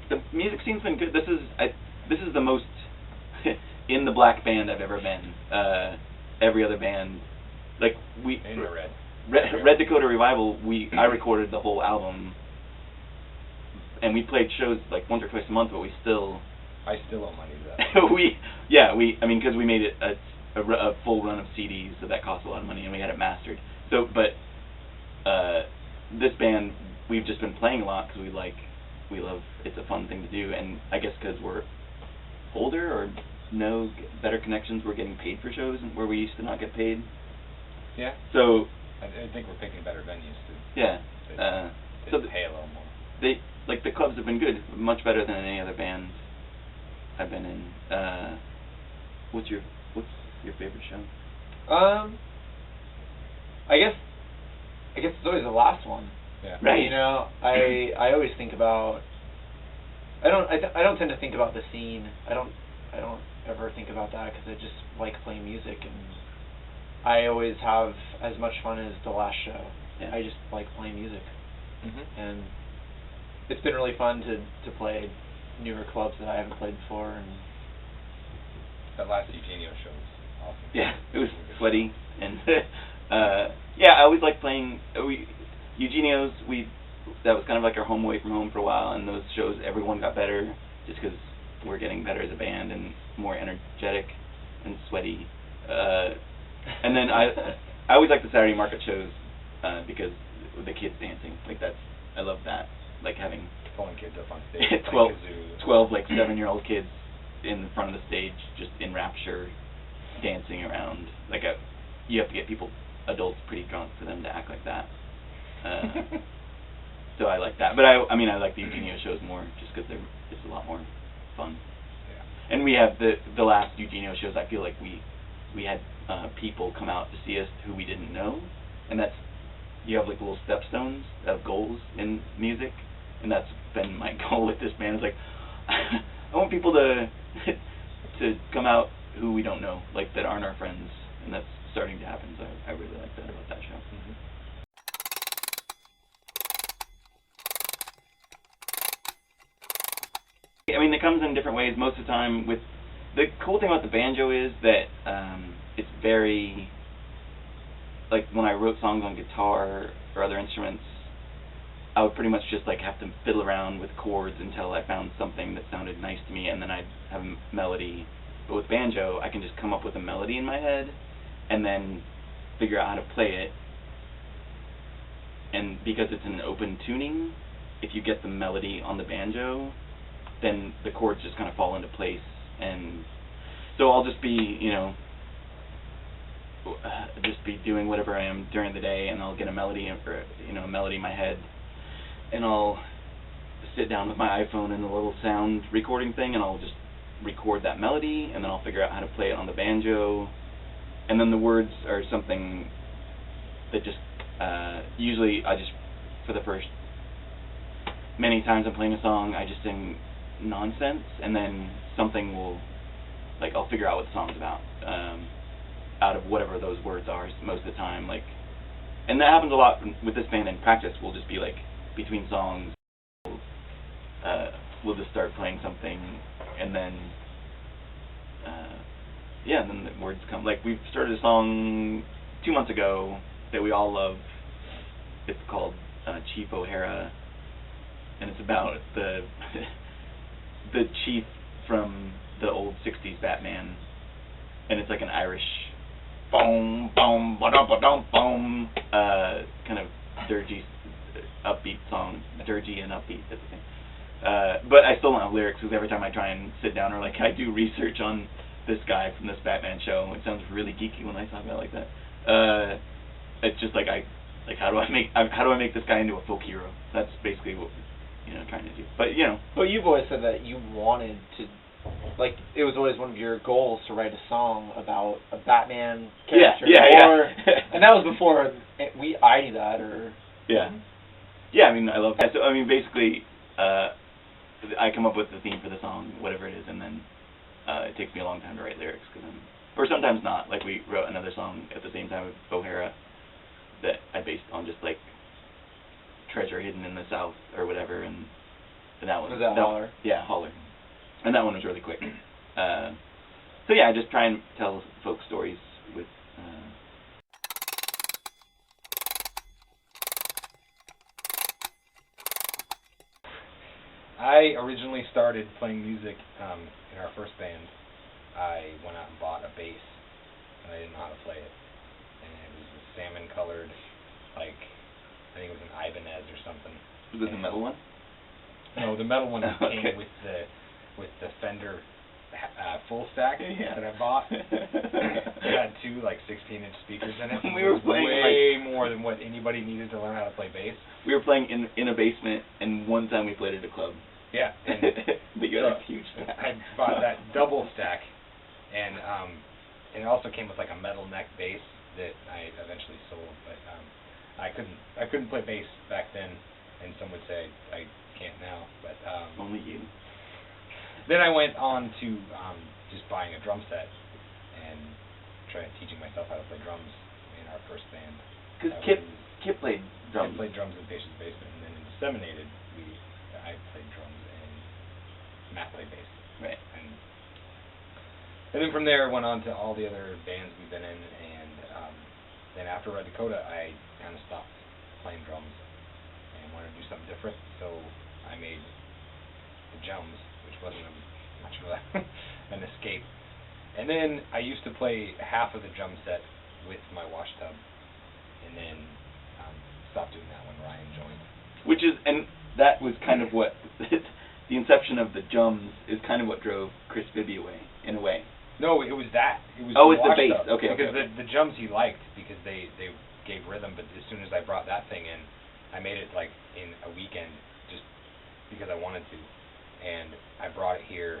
the music scene's been good. This is the most in the black band I've ever been. Every other band, like In the red. Red Dakota Revival, I recorded the whole album, and we played shows like once or twice a month, but we still. I still owe money to that. I mean, because we made it a full run of CDs, so that cost a lot of money, and we had it mastered. So, but this band, we've just been playing a lot because we love. It's a fun thing to do, and I guess because we're older or know better connections, we're getting paid for shows where we used to not get paid. Yeah. So. I think we're picking better venues too. Yeah. They pay a little more. The clubs have been good, much better than any other band I've been in. What's your favorite show? I guess it's always the last one. Yeah. Right. You know, I always think about. I don't tend to think about the scene. I don't ever think about that because I just like playing music, and I always have as much fun as the last show. Yeah. I just like playing music, Mm-hmm. and it's been really fun to play newer clubs that I haven't played before. And That last Eugenio show was awesome. Yeah, it was sweaty, and yeah, I always liked playing. Eugenio's. That was kind of like our home away from home for a while, and those shows, everyone got better just because we're getting better as a band and more energetic and sweaty. And then I always like the Saturday market shows because the kids dancing, like I love that, like having Pulling kids up on stage. 12 like 7-year-old kids in front of the stage just in rapture dancing around. Like you have to get adults pretty drunk for them to act like that. So I like that, but I mean I like the Eugenio shows more just because it's a lot more fun. Yeah. And we have the last Eugenio shows. I feel like we had people come out to see us who we didn't know, and you have like little stepstones of goals in music, and that's been my goal with this band. Is like I want people to come out who we don't know, like that aren't our friends, and that's starting to happen. So I really like that about that show. Mm-hmm. I mean, it comes in different ways most of the time. The cool thing about the banjo is that it's very, like when I wrote songs on guitar or other instruments, I would pretty much just like have to fiddle around with chords until I found something that sounded nice to me, and then I'd have a melody. But with banjo, I can just come up with a melody in my head and then figure out how to play it. And because it's an open tuning, if you get the melody on the banjo, then the chords just kind of fall into place. And so I'll just be, just be doing whatever I am during the day, and I'll get a melody, a melody in my head, and I'll sit down with my iPhone and a little sound recording thing, and I'll just record that melody, and then I'll figure out how to play it on the banjo, and then the words are something that just, usually for the first many times I'm playing a song, I just sing nonsense, and then something will, like, I'll figure out what the song's about, out of whatever those words are most of the time, like, and that happens a lot with this band in practice. We'll just be like, between songs, we'll just start playing something, and then, and then the words come. Like, we've started a song 2 months ago that we all love. It's called Chief O'Hara, and it's about the chief from the old 60s Batman, and it's like an Irish boom, boom, ba-dum, ba-dum, boom, kind of dirgy, upbeat song, dirgy and upbeat, that's the thing. But I still don't have lyrics, because every time I try and sit down, or like I do research on this guy from this Batman show, it sounds really geeky when I talk about it like that. It's just like how do I make this guy into a folk hero? That's basically what I'm trying to do. But But you've always said that you wanted to, like, it was always one of your goals to write a song about a Batman character. Yeah. And that was before I knew that, or. Yeah. Yeah, I mean, I love that. So, I mean, basically, I come up with the theme for the song, whatever it is, and then it takes me a long time to write lyrics, or sometimes not. Like, we wrote another song at the same time with O'Hara that I based on just, like, treasure hidden in the South or whatever, and And that one was that Holler? Yeah, Holler. And that one was really quick. So yeah, I just try and tell folk stories with. I originally started playing music in our first band. I went out and bought a bass, and I didn't know how to play it. And it was a salmon-colored, like, I think it was an Ibanez or something. Was it the metal one? No, the metal one Okay. came with the Fender full stack that I bought. It had two like 16-inch speakers in it. We were playing way more than what anybody needed to learn how to play bass. We were playing in a basement, and one time we played at a club. Yeah, and but you had a huge stack. I bought that double stack, and it also came with like a metal neck bass that I eventually sold. But I couldn't play bass back then, and some would say I can't now. But Only you. then I went on to just buying a drum set and teaching myself how to play drums in our first band. Because Kip played drums. Kip played drums in Patient's Basement, and then in Disseminated, I played drums and Matt played bass. Right. And then from there, went on to all the other bands we've been in, and then after Red Dakota, I kind of stopped playing drums and wanted to do something different, so I made the Jums, which wasn't much of an escape. And then I used to play half of the drum set with my wash tub, and then stopped doing that when Ryan joined. Which is, and that was kind of what, the inception of the Jums is kind of what drove Chris Bibby away, in a way. No, it was that. It was it's the bass. Tub. Okay. Because the Jums he liked because they gave rhythm, but as soon as I brought that thing in, I made it like in a weekend just because I wanted to. And I brought it here,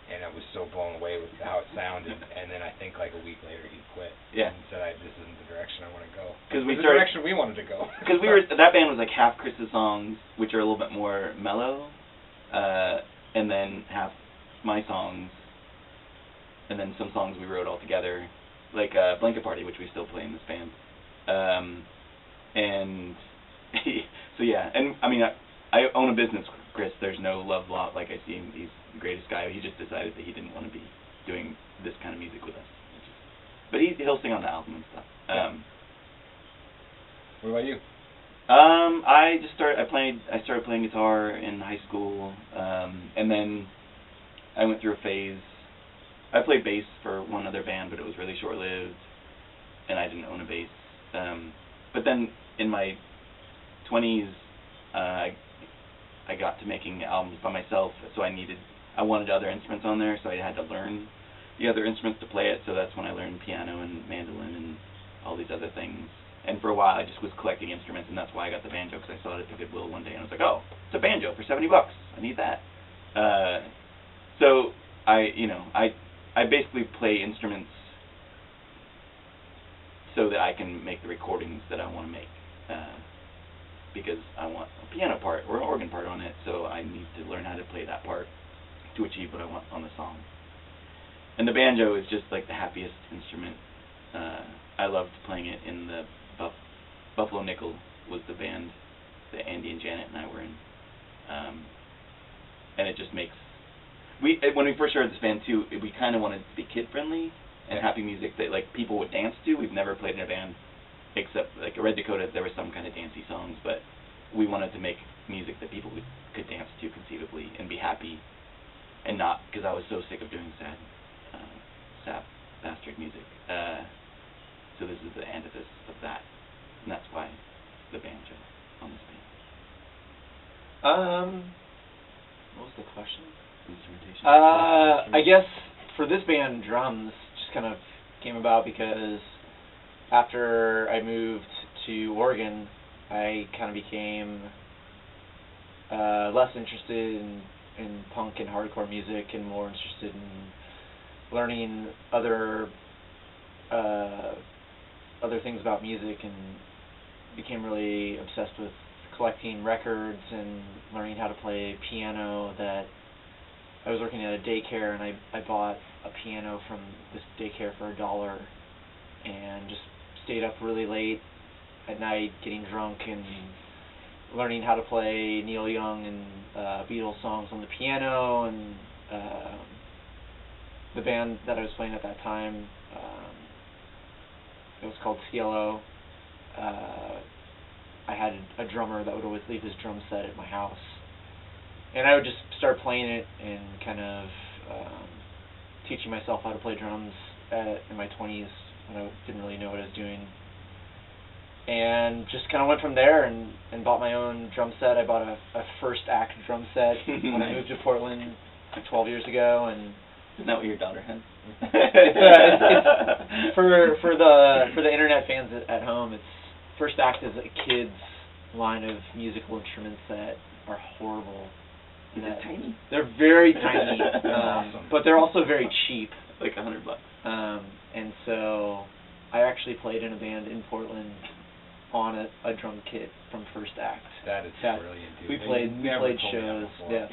and I was so blown away with how it sounded. And then I think like a week later he quit. Yeah. And said, "This isn't the direction I want to go." Because the direction we wanted to go. Because that band was like half Chris's songs, which are a little bit more mellow, and then half my songs, and then some songs we wrote all together, like Blanket Party, which we still play in this band. And so yeah, and I mean I own a business, Chris. There's no love lot. Like I see him, he's the greatest guy. He just decided that he didn't want to be doing this kind of music with us. But he'll sing on the album and stuff. What about you? I started playing guitar in high school, and then I went through a phase. I played bass for one other band, but it was really short-lived, and I didn't own a bass. But then in my 20s, I got to making albums by myself, so I wanted other instruments on there, so I had to learn the other instruments to play it, so that's when I learned piano and mandolin and all these other things. And for a while, I just was collecting instruments, and that's why I got the banjo, because I saw it at the Goodwill one day, and I was like, oh, it's a banjo for $70. I need that. So I basically play instruments so that I can make the recordings that I want to make, because I want a piano part or an organ part on it, so I need to learn how to play that part to achieve what I want on the song. And the banjo is just like the happiest instrument. I loved playing it in the Buffalo Nickel was the band that Andy and Janet and I were in, and it just makes when we first started this band too, we kind of wanted to be kid friendly and happy music that like people would dance to. We've never played in a band except like Red Dakota. There were some kind of dancey songs, but we wanted to make music that people could dance to conceivably and be happy, and not because I was so sick of doing sad bastard music. So this is the antithesis of that, and that's why the banjo on this band. What was the question? Instrumentation. I guess for this band, drums just kind of came about because after I moved to Oregon, I kind of became less interested in punk and hardcore music and more interested in learning other things about music, and became really obsessed with collecting records and learning how to play piano. That I was working at a daycare, and I bought a piano from this daycare for $1 and just stayed up really late at night getting drunk and learning how to play Neil Young and Beatles songs on the piano, and the band that I was playing at that time, it was called Cielo. I had a drummer that would always leave his drum set at my house, and I would just start playing it and kind of teaching myself how to play drums in my 20s when I didn't really know what I was doing, and just kind of went from there and bought my own drum set. I bought a first act drum set when I moved to Portland 12 years ago, and isn't that what your daughter had? it's for the internet fans at home. It's First Act is a kids line of musical instruments that are horrible. Is it tiny? They're very tiny, awesome. but they're also very cheap. Like $100. And so I actually played in a band in Portland on a drum kit from First Act. That is brilliant, dude. We played shows. Yeah.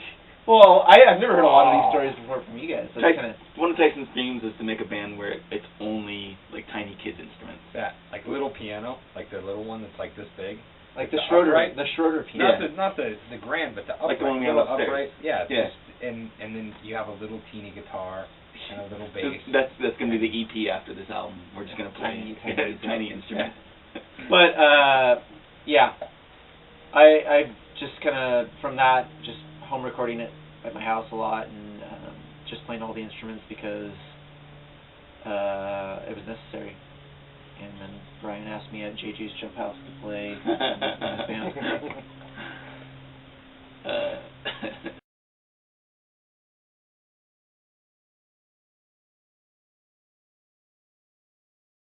Well, Well, I've never heard a lot of these stories before from you guys. So one of Tyson's dreams is to make a band where it's only like tiny kids instruments. that, like little piano, like the little one that's like this big. like the Schroeder, upright? the Schroeder piano. Not the grand, but the upright. Like the one we have little upstairs. upright. Yeah. Yeah. And then you have a little teeny guitar and a little bass. That's gonna be the EP after this album. We're just gonna play tiny instruments. But yeah, I just kind of from that just home recording it at my house a lot, and just playing all the instruments because it was necessary. And then Brian asked me at JJ's Jump House to play in his band.